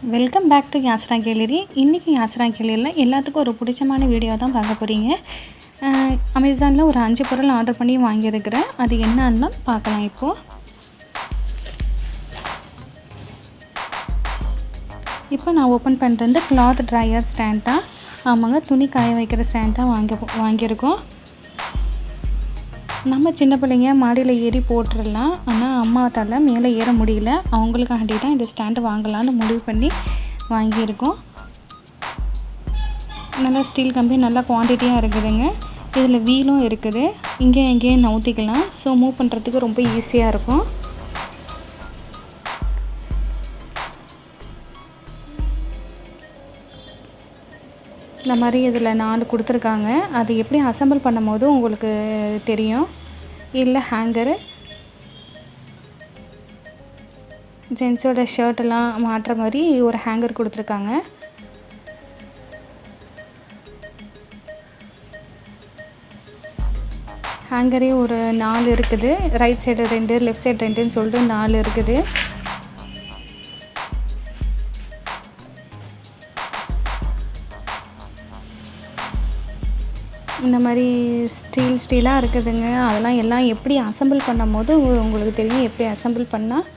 Welcome back to Yasra gallery. இன்றைக்கி யாஸ்ரா கேலரியில் எல்லாத்துக்கும் ஒரு பிடிச்சமான வீடியோ தான் பார்க்க போகிறீங்க. அமேசானில் ஒரு 5 பொருள் ஆர்டர் பண்ணி வாங்கியிருக்கிறேன். அது என்னன்னு தான் பார்க்கலாம். இப்போ நான் ஓப்பன் பண்ணுறது கிளாத் ட்ரையர் ஸ்டாண்ட் தான். ஆமாங்க, துணி காய வைக்கிற ஸ்டாண்ட் தான் வாங்கியிருக்கோம். நம்ம சின்ன பிள்ளைங்க மாடியில் ஏறி போட்டுடலாம். ஆனால் அம்மாவால் மேலே ஏற முடியல. அவங்களுக்காண்டி தான் இந்த ஸ்டாண்டு வாங்கலான்னு முடிவு பண்ணி வாங்கியிருக்கோம். நல்லா ஸ்டீல் கம்பி நல்லா குவான்டிட்டியாக இருக்குதுங்க. இதில் வீலும் இருக்குது. இங்கேயும் எங்கேயும் நவுத்திக்கலாம். ஸோ மூவ் பண்ணுறதுக்கு ரொம்ப ஈஸியாக இருக்கும். இந்த மாதிரி இதில் 4 கொடுத்துருக்காங்க. அது எப்படி அசம்பிள் பண்ணும் போது உங்களுக்கு தெரியும். இல்லை ஹேங்கரு, ஜென்ஸோட ஷர்ட்டெல்லாம் மாட்டுற மாதிரி ஒரு ஹேங்கர் கொடுத்துருக்காங்க. ஹேங்கரே ஒரு 4 இருக்குது. ரைட் சைடு 2, லெஃப்ட் சைடு 2ன்னு சொல்லிட்டு 4 இருக்குது. இந்த மாதிரி ஸ்டீலாக இருக்குதுங்க. அதெல்லாம் எல்லாம் எப்படி அசம்பிள் பண்ணும் போது உங்களுக்கு தெரியும். எப்படி அசம்பிள் பண்ணால்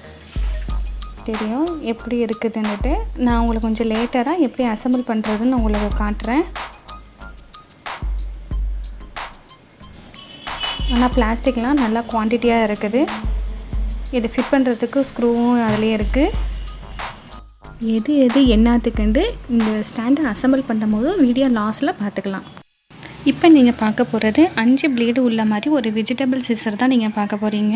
தெரியும் எப்படி இருக்குதுன்னுட்டு. நான் உங்களுக்கு கொஞ்சம் லேட்டராக எப்படி அசம்பிள் பண்ணுறதுன்னு உங்களுக்கு காட்டுறேன். ஆனால் பிளாஸ்டிக்லாம் நல்லா குவான்டிட்டியாக இருக்குது. இது ஃபிட் பண்ணுறதுக்கு ஸ்க்ரூவும் அதிலே இருக்குது. எது என்னத்துக்குண்டு இந்த ஸ்டாண்டை அசம்பிள் பண்ணும்போது வீடியோ லாஸ்ட்டில் பார்த்துக்கலாம். இப்போ நீங்கள் பார்க்க போகிறது 5 பிளேடு உள்ள மாதிரி ஒரு வெஜிடபிள் சிசர் தான் நீங்கள் பார்க்க போகிறீங்க.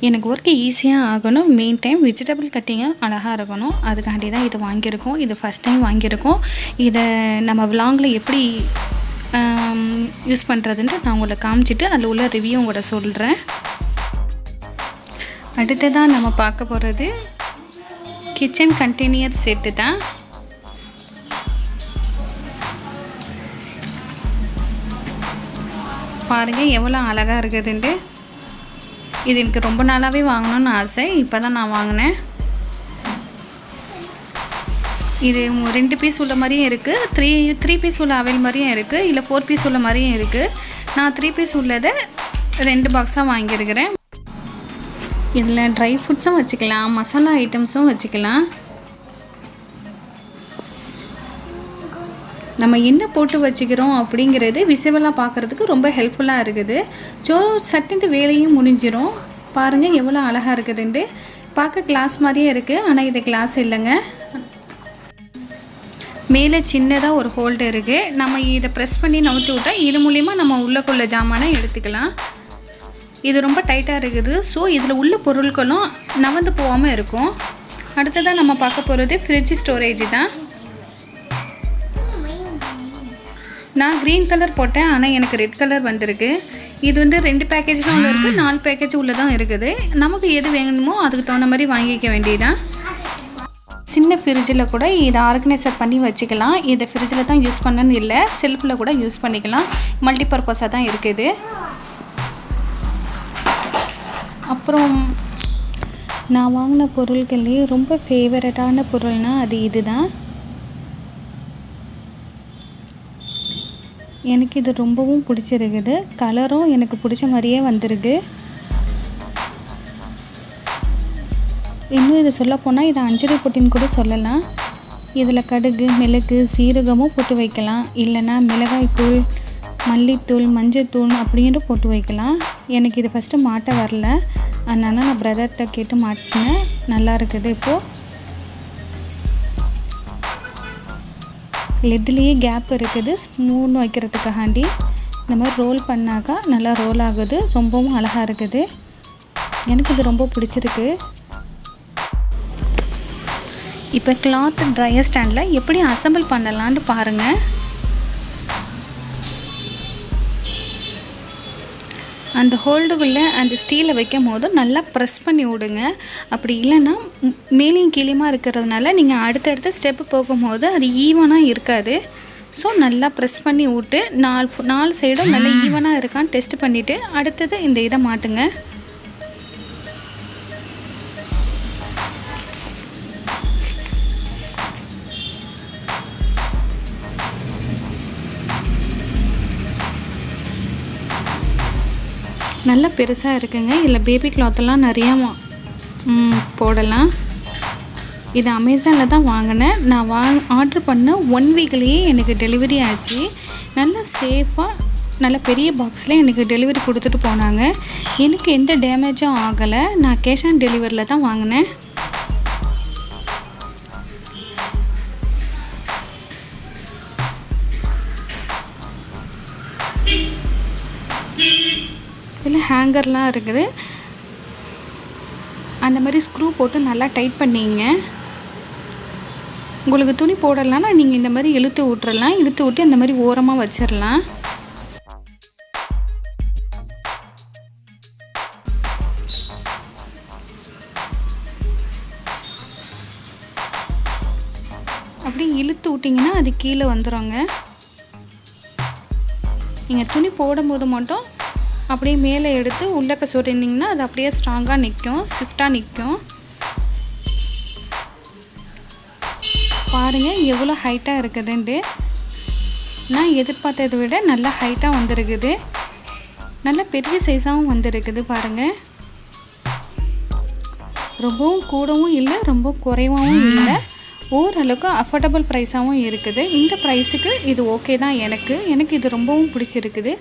எனக்கு ஒர்க்கு ஈஸியாக ஆகணும். மெயின் டைம் வெஜிடபிள் கட்டிங்கும் அழகாக இருக்கணும். அதுக்காண்டி தான் இது வாங்கியிருக்கோம். இது ஃபஸ்ட் டைம் வாங்கியிருக்கோம். இதை நம்ம விலாங்கில் எப்படி யூஸ் பண்ணுறதுன்ட்டு நான் உங்களை காமிச்சிட்டு அதில் உள்ள ரிவ்யூ உங்களோட சொல்கிறேன். அடுத்ததான் நம்ம பார்க்க போகிறது கிச்சன் கண்டெய்னர் செட்டு தான். பாருங்கள் எவ்வளோ அழகாக இருக்குதுன்ட்டு. இது எனக்கு ரொம்ப நாளாகவே வாங்கணும்னு ஆசை. இப்போ தான் நான் வாங்கினேன். இது 2 பீஸ் உள்ள மாதிரியும் இருக்குது, 3 பீஸ் உள்ள அவைல் மாதிரியும் இருக்குது, இல்லை 4 பீஸ் உள்ள மாதிரியும் இருக்குது. நான் 3 பீஸ் உள்ளதை 2 பாக்ஸாக வாங்கியிருக்கிறேன். இதில் ட்ரை ஃப்ரூட்ஸும் வச்சுக்கலாம், மசாலா ஐட்டம்ஸும் வச்சுக்கலாம். நம்ம என்ன போட்டு வச்சுக்கிறோம் அப்படிங்கிறது விசிபிளாக பார்க்குறதுக்கு ரொம்ப ஹெல்ப்ஃபுல்லாக இருக்குது. ஸோ சட்டுன்ட்டு வேலையும் முடிஞ்சிடும். பாருங்கள் எவ்வளோ அழகாக இருக்குதுன்ட்டு. பார்க்க கிளாஸ் மாதிரியே இருக்குது, ஆனால் இது கிளாஸ் இல்லைங்க. மேலே சின்னதாக ஒரு ஹோல்டர் இருக்குது. நம்ம இதை ப்ரெஸ் பண்ணி நவுத்தி விட்டால் இது மூலிமா நம்ம உள்ளக்குள்ள ஜாமானை எடுத்துக்கலாம். இது ரொம்ப டைட்டாக இருக்குது. ஸோ இதில் உள்ள பொருட்களும் நவந்து போகாமல் இருக்கும். அடுத்ததாக நம்ம பார்க்க போகிறது ஃப்ரிட்ஜ் ஸ்டோரேஜ் தான். நான் க்ரீன் கலர் போட்டேன், ஆனால் எனக்கு ரெட் கலர் வந்திருக்கு. இது 2 பேக்கேஜ்லாம் உள்ள இருக்குது, 4 பேக்கேஜ் உள்ளே தான் இருக்குது. நமக்கு எது வேணுமோ அதுக்கு தகுந்த மாதிரி வாங்கிக்க வேண்டியதான். சின்ன ஃப்ரிட்ஜில் கூட இதை ஆர்கனைசர் பண்ணி வச்சுக்கலாம். இதை ஃப்ரிட்ஜில் தான் யூஸ் பண்ணணுன்னு இல்லை, செல்ஃபில் கூட யூஸ் பண்ணிக்கலாம். மல்டிபர்பஸாக தான் இருக்குது. அப்புறம் நான் வாங்கின பொருட்களே ரொம்ப ஃபேவரட்டான பொருள்னால் அது இது தான். எனக்கு இது ரொம்பவும் பிடிச்சிருக்குது. கலரும் எனக்கு பிடிச்ச மாதிரியே வந்திருக்கு. இன்னும் இதை சொல்லப்போனால் இதை அஞ்சரை பொட்டின்னு கூட சொல்லலாம். இதில் கடுகு, மிளகு, சீரகமும் போட்டு வைக்கலாம். இல்லைன்னா மிளகாய்த்தூள், மல்லித்தூள், மஞ்சத்தூள் அப்படின்ட்டு போட்டு வைக்கலாம். எனக்கு இது ஃபஸ்ட்டு மாட்ட வரல, அதனால் நான் பிரதர்கிட்ட கேட்டு மாட்டினேன். நல்லா இருக்குது. இப்போது லெட்லேயே கேப் இருக்குது ஸ்பூன் வைக்கிறதுக்காண்டி. இந்த மாதிரி ரோல் பண்ணாக்கா நல்லா ரோல் ஆகுது. ரொம்பவும் அழகாக இருக்குது. எனக்கு இது ரொம்ப பிடிச்சிருக்கு. இப்போ கிளாத் ட்ரையர் ஸ்டாண்டில் எப்படி அசம்பிள் பண்ணலான்னு பாருங்கள். அந்த ஹோல்டுக்குள்ளே அந்த ஸ்டீலை வைக்கும் போது நல்லா ப்ரெஸ் பண்ணி விடுங்க. அப்படி இல்லைன்னா மேலேயும் கீழேயுமா இருக்கிறதுனால நீங்கள் அடுத்தடுத்த ஸ்டெப்பு போகும்போது அது ஈவனாக இருக்காது. ஸோ நல்லா ப்ரெஸ் பண்ணி விட்டு 4 சைடும் நல்லா ஈவனாக இருக்கான்னு டெஸ்ட் பண்ணிவிட்டு அடுத்தது இந்த இதை மாட்டுங்க. நல்ல பெருசாக இருக்குங்க. இதில் பேபி கிளாத்தெல்லாம் நிறையா போடலாம். இது அமேசானில் தான் வாங்கினேன். நான் ஆர்டர் பண்ண 1 வீக்லேயே எனக்கு டெலிவரி ஆச்சு. நல்லா சேஃபாக நல்ல பெரிய பாக்ஸில் எனக்கு டெலிவரி கொடுத்துட்டு போனாங்க. எனக்கு எந்த டேமேஜும் ஆகலை. நான் கேஷ் ஆன் டெலிவரியில் தான் வாங்கினேன். இதில் ஹேங்கர்லாம் இருக்குது. அந்த மாதிரி ஸ்க்ரூ போட்டு நல்லா டைட் பண்ணிங்க. உங்களுக்கு துணி போடலான்னா நீங்கள் இந்த மாதிரி இழுத்து விட்டுறலாம். இழுத்து விட்டு அந்த மாதிரி ஓரமாக வச்சிடலாம். அப்படியே இழுத்து விட்டிங்கன்னா அது கீழே வந்துடுங்க. நீங்கள் துணி போடும்போது மட்டும் அப்படியே மேலே எடுத்து உள்ளக்க சொருண்டிங்கன்னா அது அப்படியே ஸ்ட்ராங்காக நிற்கும், ஸ்விஃப்டாக நிற்கும். பாருங்கள் எவ்வளோ ஹைட்டாக இருக்குதுன்ட்டு. நான் எதிர்பார்த்ததை விட நல்லா ஹைட்டாக வந்திருக்குது. நல்ல பெரிய சைஸாகவும் வந்திருக்குது பாருங்கள். ரொம்பவும் கூடவும் இல்லை, ரொம்ப குறைவாகவும் இல்லை. ஓரளவுக்கு அஃபோர்டபுள் ப்ரைஸாகவும் இருக்குது. இந்த ப்ரைஸுக்கு இது ஓகே தான். எனக்கு இது ரொம்பவும் பிடிச்சிருக்குது.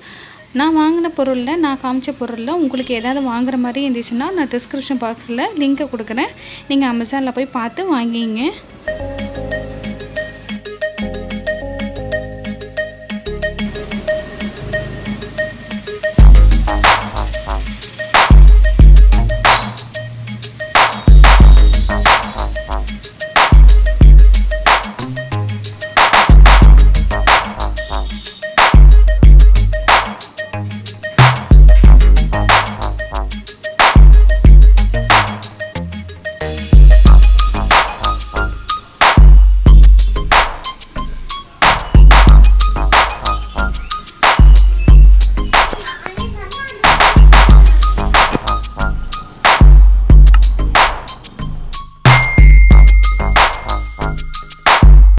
நான் வாங்கின பொருளில், நான் காமிச்ச பொருளில் உங்களுக்கு ஏதாவது வாங்குற மாதிரி இருந்துச்சுன்னா நான் டிஸ்கிரிப்ஷன் பாக்ஸில் லிங்க்கை கொடுக்குறேன். நீங்கள் அமேசானில் போய் பார்த்து வாங்கிங்க.